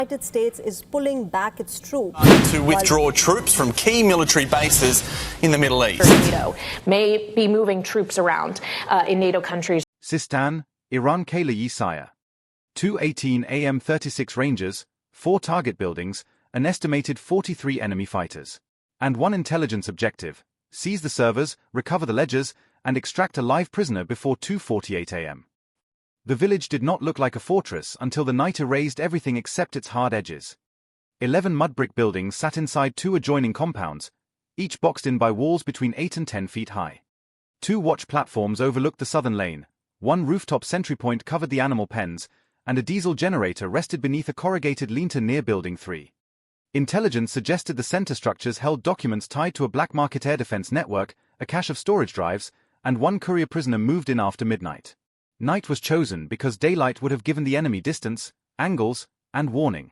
United States is pulling back its troops to withdraw troops from key military bases in the Middle East. NATO may be moving troops around in NATO countries. Sistan, Iran CH-47. 2:18 a.m. 36 Rangers, 4 target buildings, an estimated 43 enemy fighters. And one intelligence objective: seize the servers, recover the ledgers, and extract a live prisoner before 2:48 a.m. The village did not look like a fortress until the night erased everything except its hard edges. 11 mud brick buildings sat inside 2 adjoining compounds, each boxed in by walls between 8 and 10 feet high. 2 watch platforms overlooked the southern lane, 1 rooftop sentry point covered the animal pens, and a diesel generator rested beneath a corrugated lean-to near Building 3. Intelligence suggested the center structures held documents tied to a black market air defense network, a cache of storage drives, and 1 courier prisoner moved in after midnight. Night was chosen because daylight would have given the enemy distance, angles, and warning.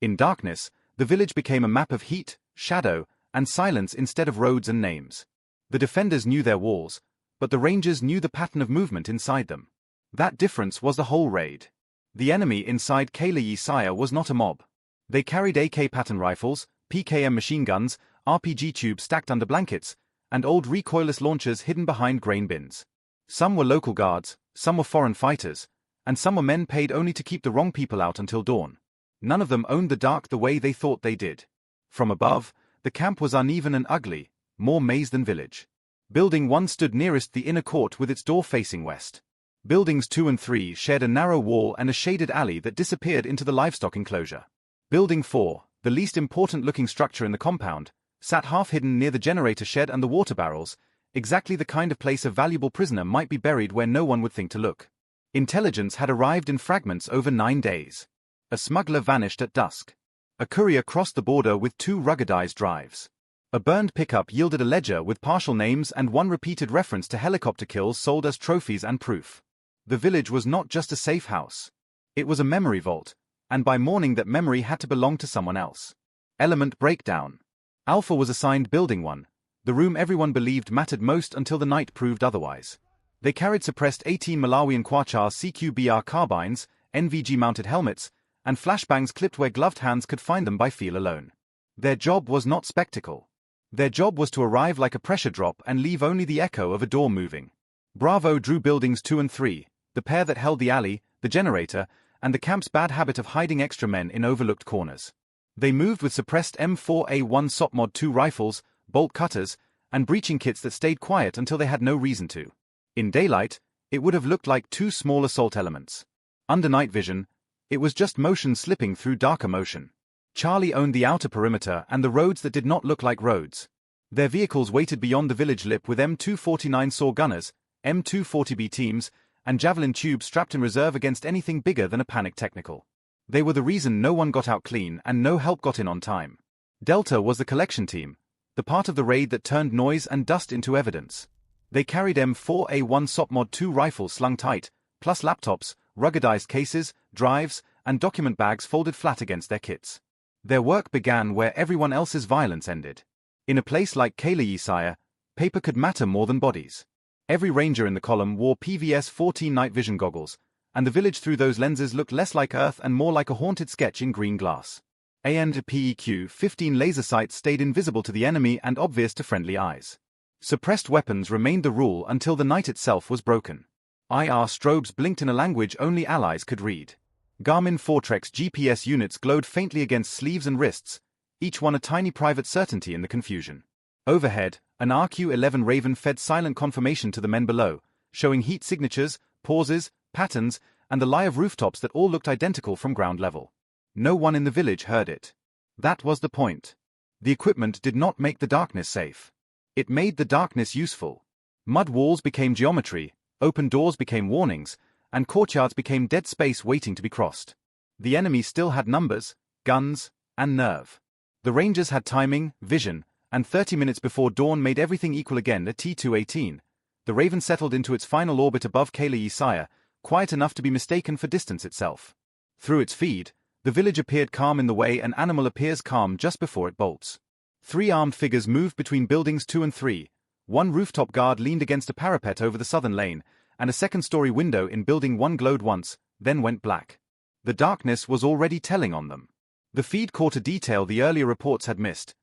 In darkness, the village became a map of heat, shadow, and silence instead of roads and names. The defenders knew their walls, but the Rangers knew the pattern of movement inside them. That difference was the whole raid. The enemy inside CH-47 was not a mob. They carried AK pattern rifles, PKM machine guns, RPG tubes stacked under blankets, and old recoilless launchers hidden behind grain bins. Some were local guards, some were foreign fighters, and some were men paid only to keep the wrong people out until dawn. None of them owned the dark the way they thought they did. From above, the camp was uneven and ugly, more maze than village. Building 1 stood nearest the inner court with its door facing west. Buildings 2 and 3 shared a narrow wall and a shaded alley that disappeared into the livestock enclosure. Building 4, the least important-looking structure in the compound, sat half-hidden near the generator shed and the water barrels, exactly the kind of place a valuable prisoner might be buried where no one would think to look. Intelligence had arrived in fragments over 9 days. A smuggler vanished at dusk. A courier crossed the border with 2 ruggedized drives. A burned pickup yielded a ledger with partial names and 1 repeated reference to helicopter kills sold as trophies and proof. The village was not just a safe house. It was a memory vault, and by morning that memory had to belong to someone else. Element breakdown. Alpha was assigned Building 1, the room everyone believed mattered most until the night proved otherwise. They carried suppressed 18 Malawian Quachar CQBR carbines, NVG-mounted helmets, and flashbangs clipped where gloved hands could find them by feel alone. Their job was not spectacle. Their job was to arrive like a pressure drop and leave only the echo of a door moving. Bravo drew Buildings 2 and 3, the pair that held the alley, the generator, and the camp's bad habit of hiding extra men in overlooked corners. They moved with suppressed M4A1 SOPMod 2 rifles, bolt cutters, and breaching kits that stayed quiet until they had no reason to. In daylight, it would have looked like 2 small assault elements. Under night vision, it was just motion slipping through darker motion. Charlie owned the outer perimeter and the roads that did not look like roads. Their vehicles waited beyond the village lip with M249 saw gunners, M240B teams, and javelin tubes strapped in reserve against anything bigger than a panic technical. They were the reason no one got out clean and no help got in on time. Delta was the collection team, the part of the raid that turned noise and dust into evidence. They carried M4A1 SOPMod 2 rifles slung tight, plus laptops, ruggedized cases, drives, and document bags folded flat against their kits. Their work began where everyone else's violence ended. In a place like CH-47, paper could matter more than bodies. Every ranger in the column wore PVS-14 night vision goggles, and the village through those lenses looked less like Earth and more like a haunted sketch in green glass. PEQ-15 laser sights stayed invisible to the enemy and obvious to friendly eyes. Suppressed weapons remained the rule until the night itself was broken. IR strobes blinked in a language only allies could read. Garmin Fortrex GPS units glowed faintly against sleeves and wrists, each one a tiny private certainty in the confusion. Overhead, an RQ-11 Raven fed silent confirmation to the men below, showing heat signatures, pauses, patterns, and the lie of rooftops that all looked identical from ground level. No one in the village heard it. That was the point. The equipment did not make the darkness safe. It made the darkness useful. Mud walls became geometry, open doors became warnings, and courtyards became dead space waiting to be crossed. The enemy still had numbers, guns, and nerve. The Rangers had timing, vision, and 30 minutes before dawn made everything equal again at T218. The Raven settled into its final orbit above CH-47, quiet enough to be mistaken for distance itself. Through its feed, the village appeared calm in the way an animal appears calm just before it bolts. 3 armed figures moved between buildings 2 and 3. 1 rooftop guard leaned against a parapet over the southern lane, and a second-story window in building 1 glowed once, then went black. The darkness was already telling on them. The feed caught a detail the earlier reports had missed.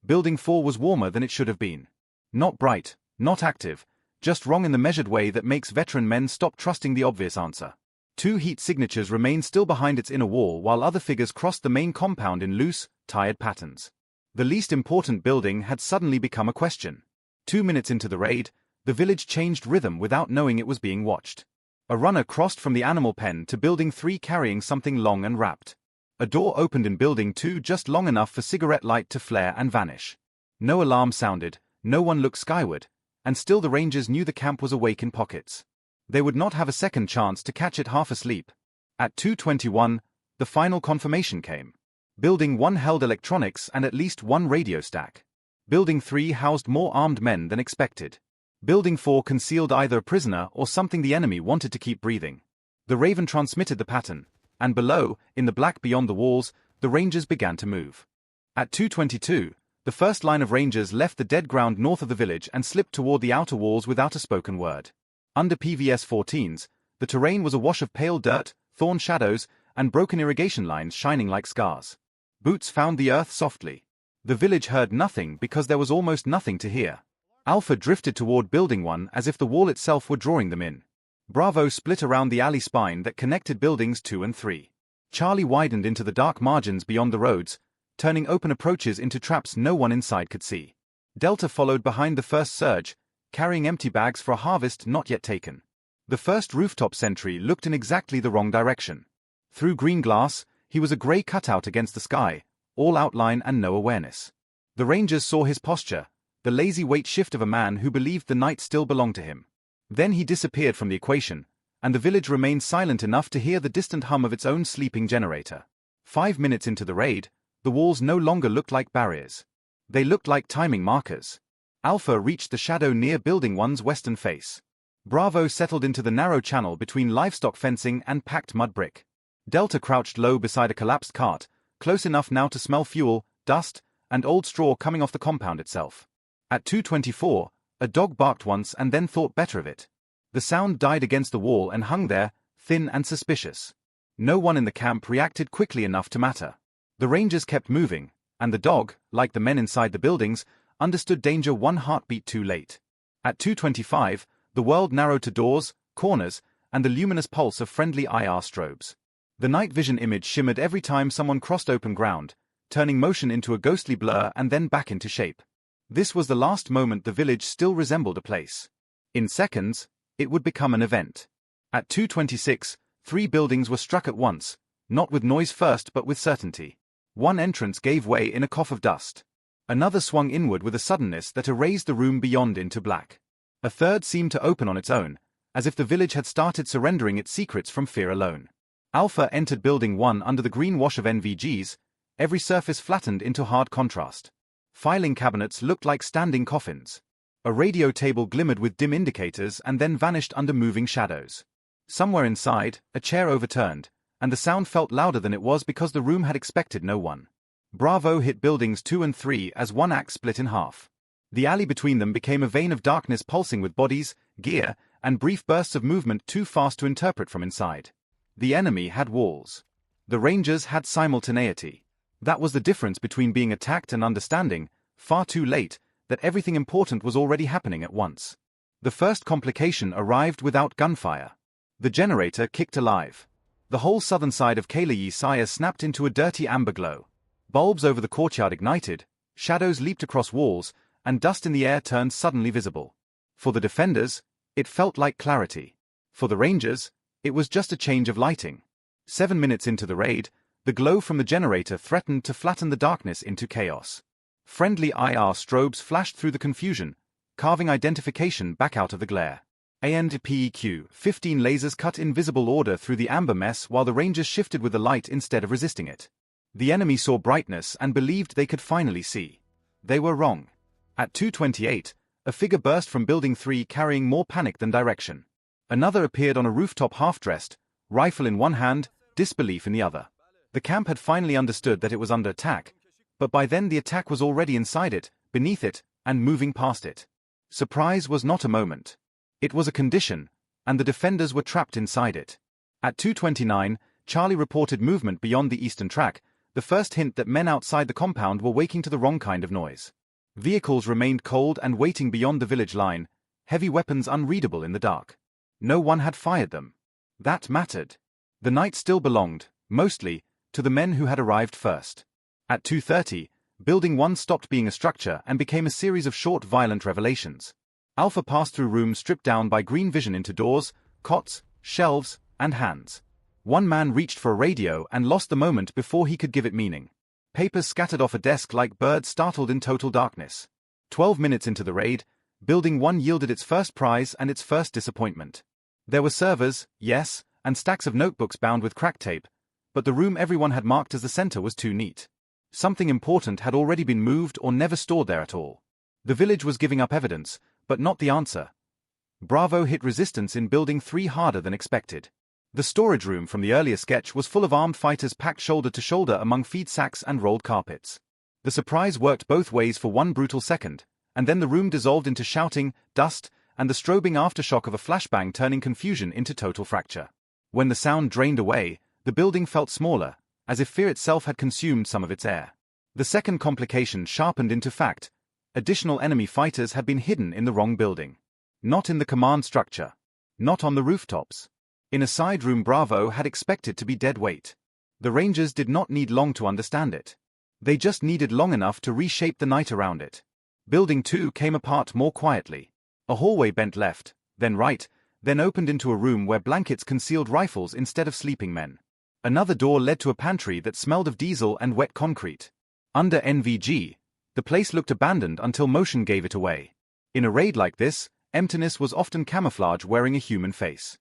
Building 4 was warmer than it should have been. Not bright, not active, just wrong in the measured way that makes veteran men stop trusting the obvious answer. 2 heat signatures remained still behind its inner wall while other figures crossed the main compound in loose, tired patterns. The least important building had suddenly become a question. 2 minutes into the raid, the village changed rhythm without knowing it was being watched. A runner crossed from the animal pen to Building 3 carrying something long and wrapped. A door opened in Building 2 just long enough for cigarette light to flare and vanish. No alarm sounded, no one looked skyward, and still the Rangers knew the camp was awake in pockets. They would not have a second chance to catch it half asleep. At 2:21, the final confirmation came. Building 1 held electronics and at least 1 radio stack. Building 3 housed more armed men than expected. Building 4 concealed either a prisoner or something the enemy wanted to keep breathing. The Raven transmitted the pattern, and below, in the black beyond the walls, the Rangers began to move. At 2:22, the first line of Rangers left the dead ground north of the village and slipped toward the outer walls without a spoken word. Under PVS-14s, the terrain was a wash of pale dirt, thorn shadows, and broken irrigation lines shining like scars. Boots found the earth softly. The village heard nothing because there was almost nothing to hear. Alpha drifted toward Building 1 as if the wall itself were drawing them in. Bravo split around the alley spine that connected Buildings 2 and 3. Charlie widened into the dark margins beyond the roads, turning open approaches into traps no one inside could see. Delta followed behind the first surge, carrying empty bags for a harvest not yet taken. The first rooftop sentry looked in exactly the wrong direction. Through green glass, he was a grey cutout against the sky, all outline and no awareness. The Rangers saw his posture, the lazy weight shift of a man who believed the night still belonged to him. Then he disappeared from the equation, and the village remained silent enough to hear the distant hum of its own sleeping generator. 5 minutes into the raid, the walls no longer looked like barriers. They looked like timing markers. Alpha reached the shadow near Building 1's western face. Bravo settled into the narrow channel between livestock fencing and packed mud brick. Delta crouched low beside a collapsed cart, close enough now to smell fuel, dust, and old straw coming off the compound itself. At 2:24, a dog barked once and then thought better of it. The sound died against the wall and hung there, thin and suspicious. No one in the camp reacted quickly enough to matter. The Rangers kept moving, and the dog, like the men inside the buildings, understood danger 1 heartbeat too late. At 2:25, the world narrowed to doors, corners, and the luminous pulse of friendly IR strobes. The night vision image shimmered every time someone crossed open ground, turning motion into a ghostly blur and then back into shape. This was the last moment the village still resembled a place. In seconds, it would become an event. At 2:26, 3 buildings were struck at once, not with noise first but with certainty. One entrance gave way in a cough of dust. Another swung inward with a suddenness that erased the room beyond into black. A third seemed to open on its own, as if the village had started surrendering its secrets from fear alone. Alpha entered Building 1 under the green wash of NVGs, every surface flattened into hard contrast. Filing cabinets looked like standing coffins. A radio table glimmered with dim indicators and then vanished under moving shadows. Somewhere inside, a chair overturned, and the sound felt louder than it was because the room had expected no one. Bravo hit Buildings 2 and 3 as one act split in half. The alley between them became a vein of darkness pulsing with bodies, gear, and brief bursts of movement too fast to interpret from inside. The enemy had walls. The Rangers had simultaneity. That was the difference between being attacked and understanding, far too late, that everything important was already happening at once. The first complication arrived without gunfire. The generator kicked alive. The whole southern side of CH-47 snapped into a dirty amber glow. Bulbs over the courtyard ignited, shadows leaped across walls, and dust in the air turned suddenly visible. For the defenders, it felt like clarity. For the Rangers, it was just a change of lighting. 7 minutes into the raid, the glow from the generator threatened to flatten the darkness into chaos. Friendly IR strobes flashed through the confusion, carving identification back out of the glare. AND-PEQ-15 lasers cut invisible order through the amber mess while the Rangers shifted with the light instead of resisting it. The enemy saw brightness and believed they could finally see. They were wrong. At 2:28, a figure burst from Building 3 carrying more panic than direction. Another appeared on a rooftop half-dressed, rifle in one hand, disbelief in the other. The camp had finally understood that it was under attack, but by then the attack was already inside it, beneath it, and moving past it. Surprise was not a moment. It was a condition, and the defenders were trapped inside it. At 2:29, Charlie reported movement beyond the eastern track, the first hint that men outside the compound were waking to the wrong kind of noise. Vehicles remained cold and waiting beyond the village line, heavy weapons unreadable in the dark. No one had fired them. That mattered. The night still belonged, mostly, to the men who had arrived first. At 2:30, Building 1 stopped being a structure and became a series of short violent revelations. Alpha passed through rooms stripped down by green vision into doors, cots, shelves, and hands. One man reached for a radio and lost the moment before he could give it meaning. Papers scattered off a desk like birds startled in total darkness. 12 minutes into the raid, Building 1 yielded its first prize and its first disappointment. There were servers, yes, and stacks of notebooks bound with crack tape, but the room everyone had marked as the center was too neat. Something important had already been moved or never stored there at all. The village was giving up evidence, but not the answer. Bravo hit resistance in Building 3 harder than expected. The storage room from the earlier sketch was full of armed fighters packed shoulder to shoulder among feed sacks and rolled carpets. The surprise worked both ways for one brutal second, and then the room dissolved into shouting, dust, and the strobing aftershock of a flashbang turning confusion into total fracture. When the sound drained away, the building felt smaller, as if fear itself had consumed some of its air. The second complication sharpened into fact. Additional enemy fighters had been hidden in the wrong building. Not in the command structure. Not on the rooftops. In a side room Bravo had expected to be dead weight. The Rangers did not need long to understand it. They just needed long enough to reshape the night around it. Building 2 came apart more quietly. A hallway bent left, then right, then opened into a room where blankets concealed rifles instead of sleeping men. Another door led to a pantry that smelled of diesel and wet concrete. Under NVG, the place looked abandoned until motion gave it away. In a raid like this, emptiness was often camouflage wearing a human face.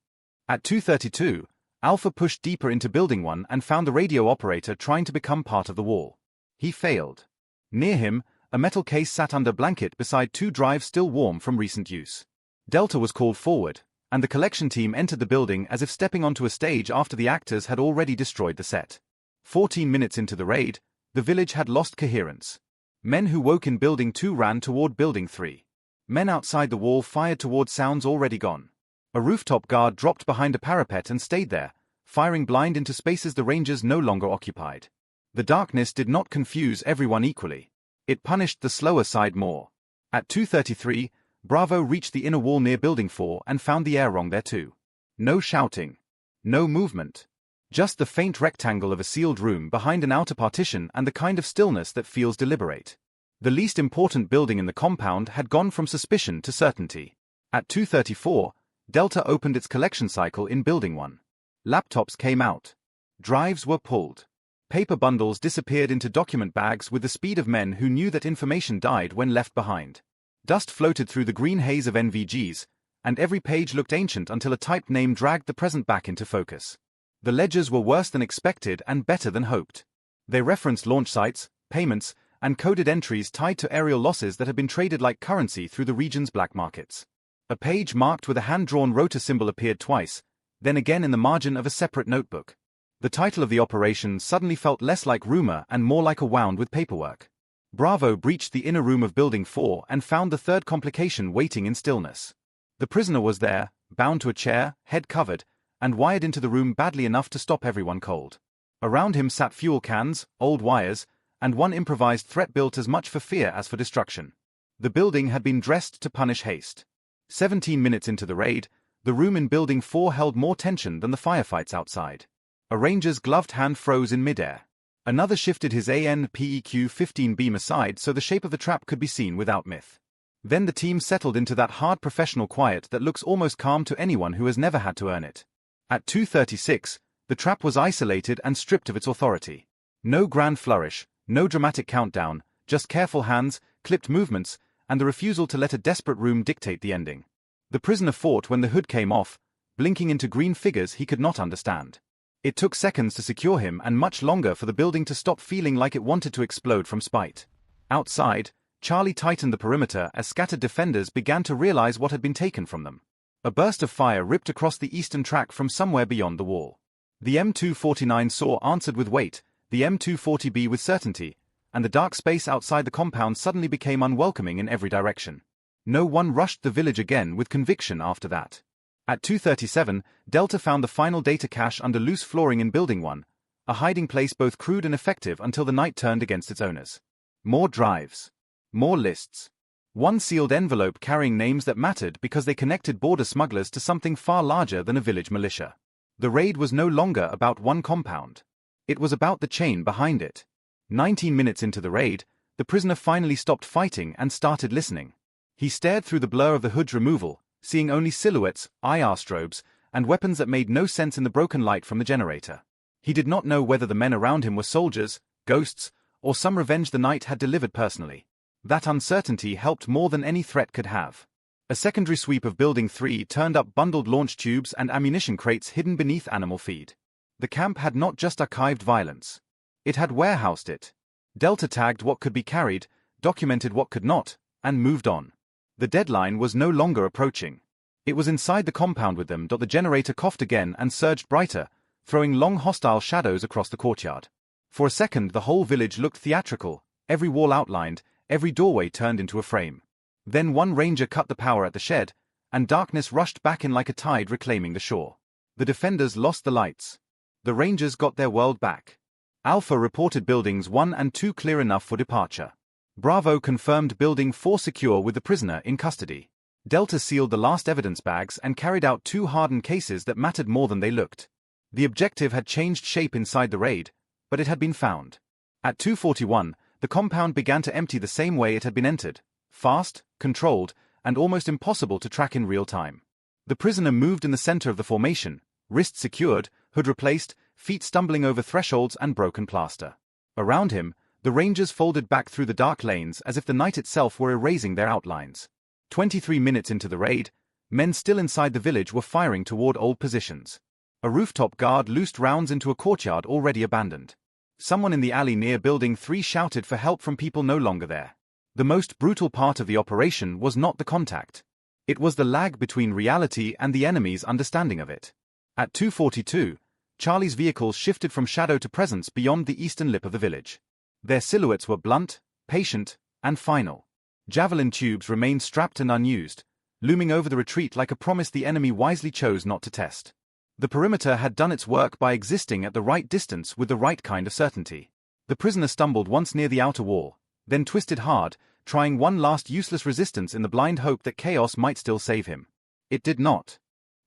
At 2:32, Alpha pushed deeper into Building 1 and found the radio operator trying to become part of the wall. He failed. Near him, a metal case sat under a blanket beside 2 drives still warm from recent use. Delta was called forward, and the collection team entered the building as if stepping onto a stage after the actors had already destroyed the set. 14 minutes into the raid, the village had lost coherence. Men who woke in Building 2 ran toward Building 3. Men outside the wall fired toward sounds already gone. A rooftop guard dropped behind a parapet and stayed there, firing blind into spaces the Rangers no longer occupied. The darkness did not confuse everyone equally. It punished the slower side more. At 2:33, Bravo reached the inner wall near Building 4 and found the air wrong there too. No shouting. No movement. Just the faint rectangle of a sealed room behind an outer partition and the kind of stillness that feels deliberate. The least important building in the compound had gone from suspicion to certainty. At 2:34, Delta opened its collection cycle in Building 1. Laptops came out. Drives were pulled. Paper bundles disappeared into document bags with the speed of men who knew that information died when left behind. Dust floated through the green haze of NVGs, and every page looked ancient until a typed name dragged the present back into focus. The ledgers were worse than expected and better than hoped. They referenced launch sites, payments, and coded entries tied to aerial losses that had been traded like currency through the region's black markets. A page marked with a hand-drawn rotor symbol appeared twice, then again in the margin of a separate notebook. The title of the operation suddenly felt less like rumor and more like a wound with paperwork. Bravo breached the inner room of Building 4 and found the third complication waiting in stillness. The prisoner was there, bound to a chair, head covered, and wired into the room badly enough to stop everyone cold. Around him sat fuel cans, old wires, and one improvised threat built as much for fear as for destruction. The building had been dressed to punish haste. 17 minutes into the raid, the room in Building 4 held more tension than the firefights outside. A ranger's gloved hand froze in midair. Another shifted his ANPEQ-15 beam aside so the shape of the trap could be seen without myth. Then the team settled into that hard professional quiet that looks almost calm to anyone who has never had to earn it. At 2:36, the trap was isolated and stripped of its authority. No grand flourish, no dramatic countdown, just careful hands, clipped movements, and the refusal to let a desperate room dictate the ending. The prisoner fought when the hood came off, blinking into green figures he could not understand. It took seconds to secure him and much longer for the building to stop feeling like it wanted to explode from spite. Outside, Charlie tightened the perimeter as scattered defenders began to realize what had been taken from them. A burst of fire ripped across the eastern track from somewhere beyond the wall. The M249 SAW answered with weight, the M240B with certainty, and the dark space outside the compound suddenly became unwelcoming in every direction. No one rushed the village again with conviction after that. At 2:37, Delta found the final data cache under loose flooring in Building 1, a hiding place both crude and effective until the night turned against its owners. More drives. More lists. One sealed envelope carrying names that mattered because they connected border smugglers to something far larger than a village militia. The raid was no longer about one compound. It was about the chain behind it. 19 minutes into the raid, the prisoner finally stopped fighting and started listening. He stared through the blur of the hood's removal, seeing only silhouettes, IR strobes, and weapons that made no sense in the broken light from the generator. He did not know whether the men around him were soldiers, ghosts, or some revenge the night had delivered personally. That uncertainty helped more than any threat could have. A secondary sweep of Building 3 turned up bundled launch tubes and ammunition crates hidden beneath animal feed. The camp had not just archived violence. It had warehoused it. Delta tagged what could be carried, documented what could not, and moved on. The deadline was no longer approaching. It was inside the compound with them. The generator coughed again and surged brighter, throwing long hostile shadows across the courtyard. For a second the whole village looked theatrical, every wall outlined, every doorway turned into a frame. Then one ranger cut the power at the shed, and darkness rushed back in like a tide reclaiming the shore. The defenders lost the lights. The rangers got their world back. Alpha reported Buildings 1 and 2 clear enough for departure. Bravo confirmed Building 4 secure with the prisoner in custody. Delta sealed the last evidence bags and carried out 2 hardened cases that mattered more than they looked. The objective had changed shape inside the raid, but it had been found. At 2:41, the compound began to empty the same way it had been entered, fast, controlled, and almost impossible to track in real time. The prisoner moved in the center of the formation, wrists secured, hood replaced, feet stumbling over thresholds and broken plaster. Around him, the rangers folded back through the dark lanes as if the night itself were erasing their outlines. 23 minutes into the raid, men still inside the village were firing toward old positions. A rooftop guard loosed rounds into a courtyard already abandoned. Someone in the alley near Building 3 shouted for help from people no longer there. The most brutal part of the operation was not the contact. It was the lag between reality and the enemy's understanding of it. At 2:42, Charlie's vehicles shifted from shadow to presence beyond the eastern lip of the village. Their silhouettes were blunt, patient, and final. Javelin tubes remained strapped and unused, looming over the retreat like a promise the enemy wisely chose not to test. The perimeter had done its work by existing at the right distance with the right kind of certainty. The prisoner stumbled once near the outer wall, then twisted hard, trying one last useless resistance in the blind hope that chaos might still save him. It did not.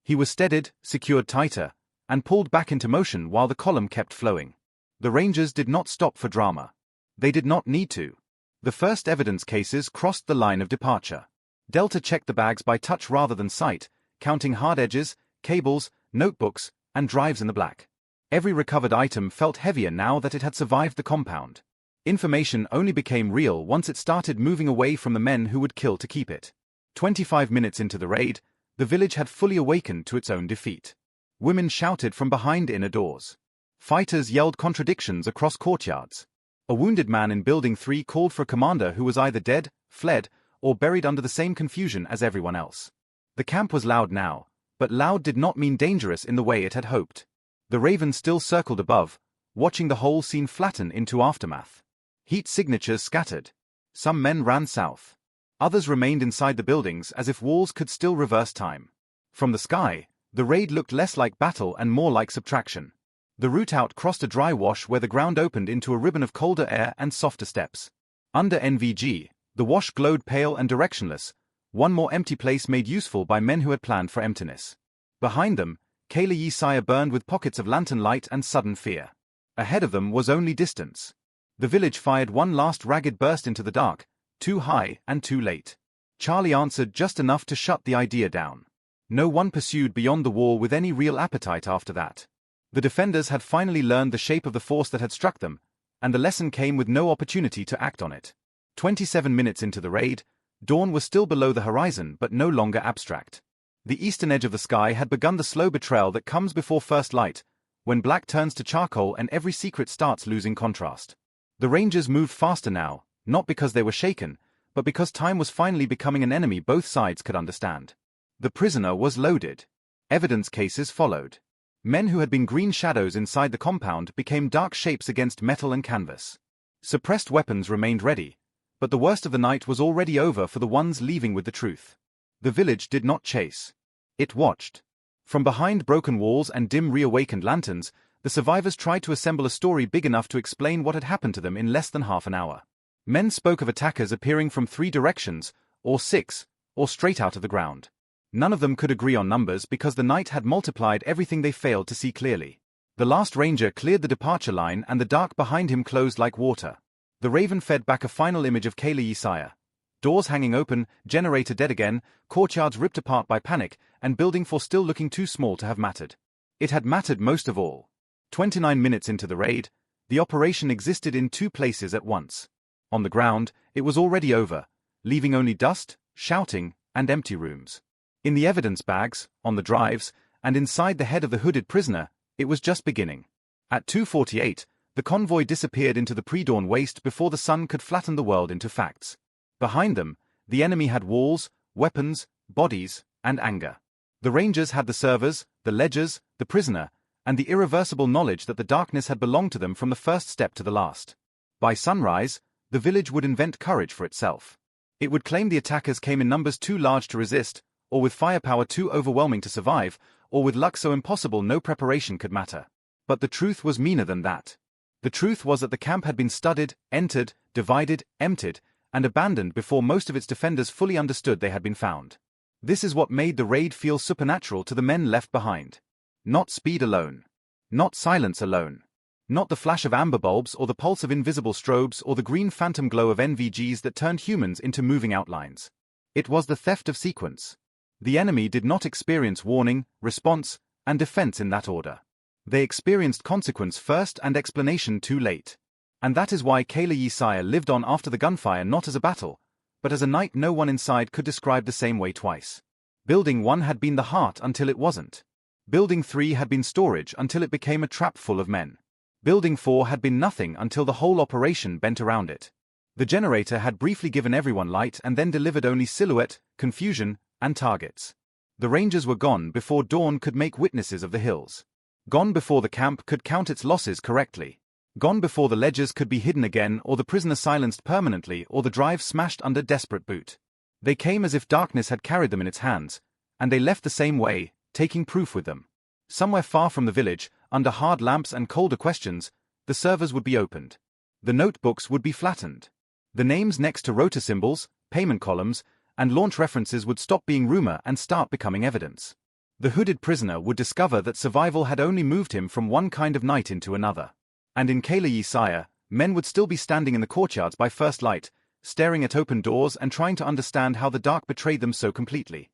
He was steadied, secured tighter, and pulled back into motion while the column kept flowing. The Rangers did not stop for drama. They did not need to. The first evidence cases crossed the line of departure. Delta checked the bags by touch rather than sight, counting hard edges, cables, notebooks, and drives in the black. Every recovered item felt heavier now that it had survived the compound. Information only became real once it started moving away from the men who would kill to keep it. 25 minutes into the raid, the village had fully awakened to its own defeat. Women shouted from behind inner doors. Fighters yelled contradictions across courtyards. A wounded man in Building 3 called for a commander who was either dead, fled, or buried under the same confusion as everyone else. The camp was loud now, but loud did not mean dangerous in the way it had hoped. The Raven still circled above, watching the whole scene flatten into aftermath. Heat signatures scattered. Some men ran south. Others remained inside the buildings as if walls could still reverse time. From the sky, the raid looked less like battle and more like subtraction. The route out crossed a dry wash where the ground opened into a ribbon of colder air and softer steps. Under NVG, the wash glowed pale and directionless, one more empty place made useful by men who had planned for emptiness. Behind them, Kayla Yesaya burned with pockets of lantern light and sudden fear. Ahead of them was only distance. The village fired one last ragged burst into the dark, too high and too late. Charlie answered just enough to shut the idea down. No one pursued beyond the wall with any real appetite after that. The defenders had finally learned the shape of the force that had struck them, and the lesson came with no opportunity to act on it. 27 minutes into the raid, dawn was still below the horizon but no longer abstract. The eastern edge of the sky had begun the slow betrayal that comes before first light, when black turns to charcoal and every secret starts losing contrast. The Rangers moved faster now, not because they were shaken, but because time was finally becoming an enemy both sides could understand. The prisoner was loaded. Evidence cases followed. Men who had been green shadows inside the compound became dark shapes against metal and canvas. Suppressed weapons remained ready, but the worst of the night was already over for the ones leaving with the truth. The village did not chase. It watched. From behind broken walls and dim reawakened lanterns, the survivors tried to assemble a story big enough to explain what had happened to them in less than half an hour. Men spoke of attackers appearing from 3 directions, or 6, or straight out of the ground. None of them could agree on numbers because the night had multiplied everything they failed to see clearly. The last ranger cleared the departure line and the dark behind him closed like water. The Raven fed back a final image of Kayla. Doors hanging open, generator dead again, courtyards ripped apart by panic, and building 4 still looking too small to have mattered. It had mattered most of all. 29 minutes into the raid, the operation existed in 2 places at once. On the ground, it was already over, leaving only dust, shouting, and empty rooms. In the evidence bags, on the drives, and inside the head of the hooded prisoner, it was just beginning. At 2:48, the convoy disappeared into the pre-dawn waste before the sun could flatten the world into facts. Behind them, the enemy had walls, weapons, bodies, and anger. The Rangers had the servers, the ledgers, the prisoner, and the irreversible knowledge that the darkness had belonged to them from the first step to the last. By sunrise, the village would invent courage for itself. It would claim the attackers came in numbers too large to resist, or with firepower too overwhelming to survive, or with luck so impossible no preparation could matter. But the truth was meaner than that. The truth was that the camp had been studied, entered, divided, emptied, and abandoned before most of its defenders fully understood they had been found. This is what made the raid feel supernatural to the men left behind. Not speed alone. Not silence alone. Not the flash of amber bulbs or the pulse of invisible strobes or the green phantom glow of NVGs that turned humans into moving outlines. It was the theft of sequence. The enemy did not experience warning, response, and defense in that order. They experienced consequence first and explanation too late. And that is why Kayla lived on after the gunfire not as a battle, but as a night no one inside could describe the same way twice. Building 1 had been the heart until it wasn't. Building 3 had been storage until it became a trap full of men. Building 4 had been nothing until the whole operation bent around it. The generator had briefly given everyone light and then delivered only silhouette, confusion, and targets. The Rangers were gone before dawn could make witnesses of the hills. Gone before the camp could count its losses correctly. Gone before the ledgers could be hidden again or the prisoner silenced permanently or the drive smashed under desperate boot. They came as if darkness had carried them in its hands, and they left the same way, taking proof with them. Somewhere far from the village, under hard lamps and colder questions, the servers would be opened. The notebooks would be flattened. The names next to rota symbols, payment columns, and launch references would stop being rumor and start becoming evidence. The hooded prisoner would discover that survival had only moved him from one kind of night into another. And in Kayla, men would still be standing in the courtyards by first light, staring at open doors and trying to understand how the dark betrayed them so completely.